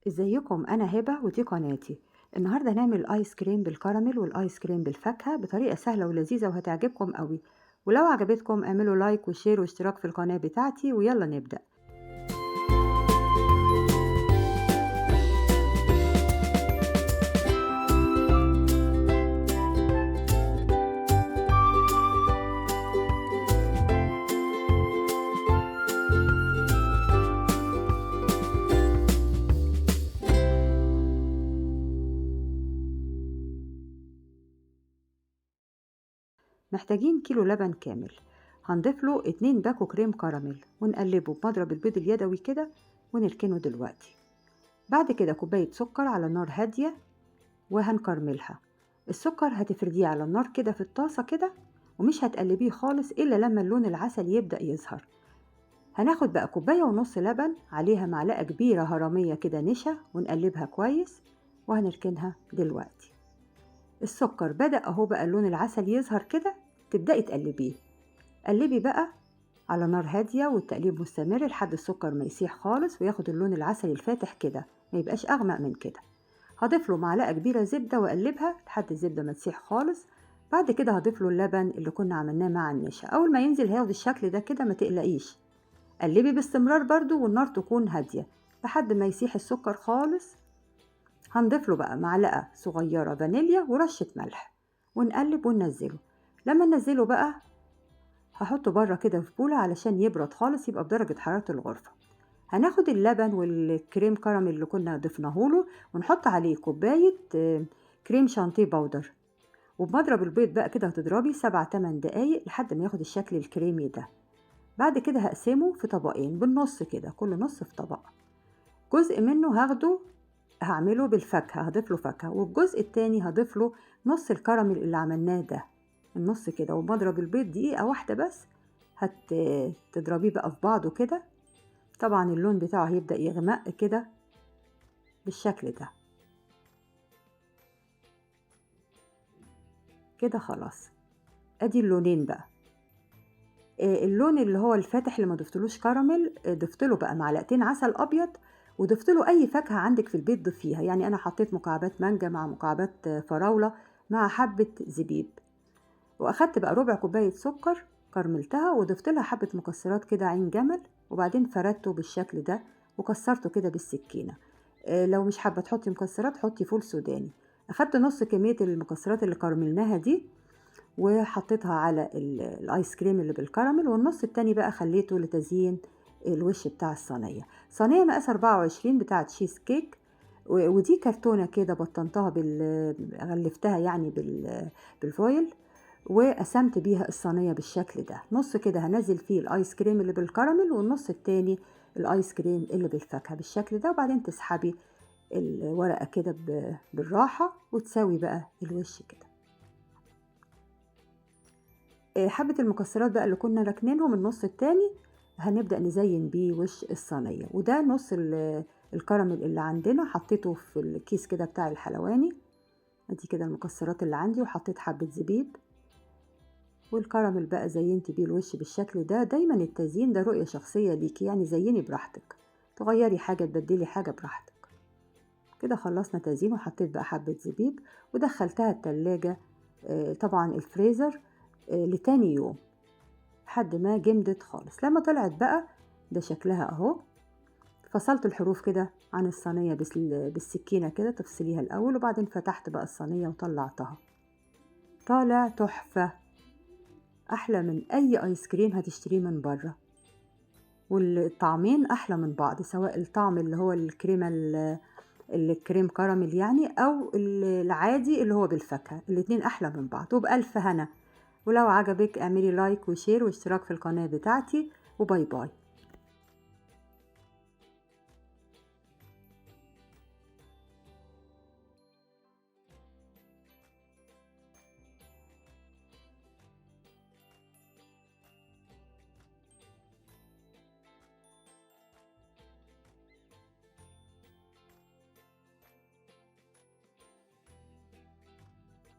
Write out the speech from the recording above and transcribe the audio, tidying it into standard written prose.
ازيكم؟ انا هبة ودي قناتي. النهارده هنعمل ايس كريم بالكراميل والايس كريم بالفاكهة بطريقة سهلة ولذيذة وهتعجبكم قوي. ولو عجبتكم اعملوا لايك وشير واشتراك في القناة بتاعتي ويلا نبدأ. محتاجين كيلو لبن كامل. هنضيف له 2 باكو كريم كراميل ونقلبه بمضرب البيض اليدوي كده ونركنه دلوقتي. بعد كده كوباية سكر على نار هادية وهنكرملها. السكر هتفرديه على النار كده في الطاسة كده، ومش هتقلبيه خالص إلا لما اللون العسل يبدأ يظهر. هناخد بقى كوباية ونص لبن عليها معلقة كبيرة هرمية كده نشا ونقلبها كويس وهنركنها دلوقتي. السكر بدأ اهو بقى اللون العسل يظهر كده، تبدأي تقلبيه. قلبي بقى على نار هادية والتقليب مستمر لحد السكر ما يسيح خالص وياخد اللون العسلي الفاتح كده، ما يبقاش أغمق من كده. هضيف له معلقة كبيرة زبدة واقلبها لحد الزبدة ما تسيح خالص. بعد كده هضيف له اللبن اللي كنا عملناه مع النشا. أول ما ينزل هياخد الشكل ده كده، ما تقلقيش. قلبي باستمرار برضو والنار تكون هادية لحد ما يسيح السكر خالص. هنضيف له بقى معلقة صغيرة فانيليا ورشة ملح ونقلب وننزله. لما ننزله بقى هحطه بره كده في بولة علشان يبرد خالص، يبقى بدرجة حرارة الغرفة. هناخد اللبن والكريم كراميل اللي كنا ضفناه له ونحط عليه كوباية كريم شانتيه باودر، وبمضرب البيض بقى كده هتضربي 7-8 دقايق لحد ما ياخد الشكل الكريمي ده. بعد كده هقسمه في طبقين بالنص كده، كل نص في طبق. جزء منه هاخده هعمله بالفاكهة، هضيف له فاكهة، والجزء التاني هضيف له نص الكراميل اللي عملناه ده، النص كده. وبضرب البيض دقيقة واحدة بس، هتضربيه بقى في بعضه كده. طبعا اللون بتاعه هيبدأ يغمق كده بالشكل ده كده. خلاص ادي اللونين بقى. اللون اللي هو الفاتح اللي ما ضفتلوش كراميل، ضفتله بقى معلقتين عسل ابيض، وضفتله اي فاكهة عندك في البيت ضفيها. يعني انا حطيت مكعبات مانجا مع مكعبات فراولة مع حبة زبيب. واخدت بقى ربع كوباية سكر كرملتها وضفت لها حبة مكسرات كده عين جمل، وبعدين فردته بالشكل ده وكسرته كده بالسكينة. لو مش حابة تحطي مكسرات حطي فول سوداني. اخدت نص كمية المكسرات اللي كرملناها دي وحطيتها على الايس كريم اللي بالكراميل، والنص التاني بقى خليته لتزيين الوش بتاع الصينية. صينية مقاس 24 بتاعة تشيز كيك، ودي كرتونة كده بطنتها غلفتها يعني بالفويل، وقسمت بيها الصينية بالشكل ده. نص كده هنزل فيه الايس كريم اللي بالكراميل، والنص التاني الايس كريم اللي بالفاكهة بالشكل ده. وبعدين تسحبي الورقة كده بالراحة وتساوي بقى الوش كده. حبة المكسرات بقى اللي كنا راكنينهم النص التاني هنبدأ نزين بيه وش الصينية. وده نص الكراميل اللي عندنا حطيته في الكيس كده بتاع الحلواني. ادي كده المكسرات اللي عندي، وحطيت حبة زبيب والكراميل بقى زينت بيه الوش بالشكل ده. دايما التزيين ده رؤية شخصية ليكي، يعني زيني براحتك، تغيري حاجة تبدلي حاجة براحتك. كده خلصنا تزيين، وحطيت بقى حبة زبيب ودخلتها التلاجة، طبعا الفريزر، لتاني يوم لحد ما جمدت خالص. لما طلعت بقى ده شكلها اهو. فصلت الحروف كده عن الصينية بالسكينة كده، تفصليها الأول، وبعدين فتحت بقى الصينية وطلعتها. طالع تحفة، أحلى من أي آيس كريم هتشتريه من بره. والطعمين أحلى من بعض، سواء الطعم اللي هو الكريمة الكريم كراميل يعني، أو العادي اللي هو بالفاكهة. الاتنين أحلى من بعض. وبألف هنا. ولو عجبك اعملي لايك وشير واشتراك في القناة بتاعتي، وباي باي.